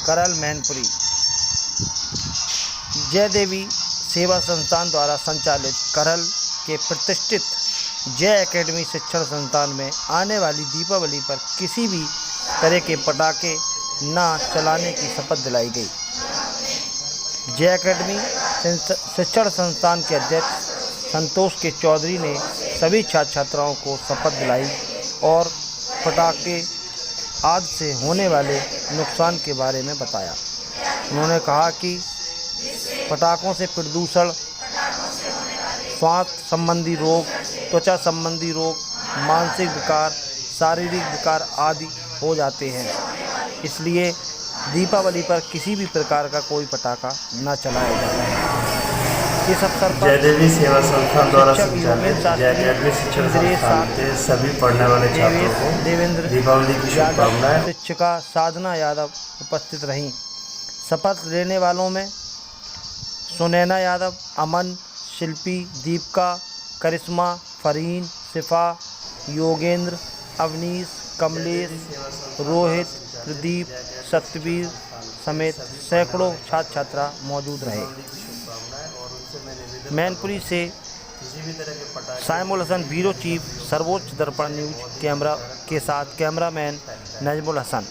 करल मैनपुरी जय देवी सेवा संस्थान द्वारा संचालित करल के प्रतिष्ठित जय एकेडमी शिक्षण संस्थान में आने वाली दीपावली पर किसी भी तरह के पटाखे न चलाने की शपथ दिलाई गई। जय एकेडमी शिक्षण संस्थान के अध्यक्ष संतोष के चौधरी ने सभी छात्र छात्राओं को शपथ दिलाई और पटाखे आदि से होने वाले नुकसान के बारे में बताया। उन्होंने कहा कि पटाखों से प्रदूषण, श्वास संबंधी रोग, त्वचा संबंधी रोग, मानसिक विकार, शारीरिक विकार आदि हो जाते हैं। इसलिए दीपावली पर किसी भी प्रकार का कोई पटाखा न चलाया जाए। इस अवसर पर जय देवी सेवा संस्थान द्वारा संचालित जय एकेडमी शिक्षण संस्थान के सभी पढ़ने वाले छात्रों को दीपावली की शुभकामनाएं। शिक्षिका साधना यादव उपस्थित रहीं। शपथ लेने वालों में सुनैना यादव, अमन, शिल्पी, दीपिका, करिश्मा, फरहीन, शिफा, योगेंद्र, अवनीश, कमलेश, रोहित, प्रदीप, सत्यवीर समेत सैकड़ों छात्र छात्रा मौजूद रहे। मैनपुरी से साइमुल हसन, ब्यूरो चीफ, सर्वोच्च दर्पण न्यूज कैमरा के साथ कैमरामैन नजमुल हसन।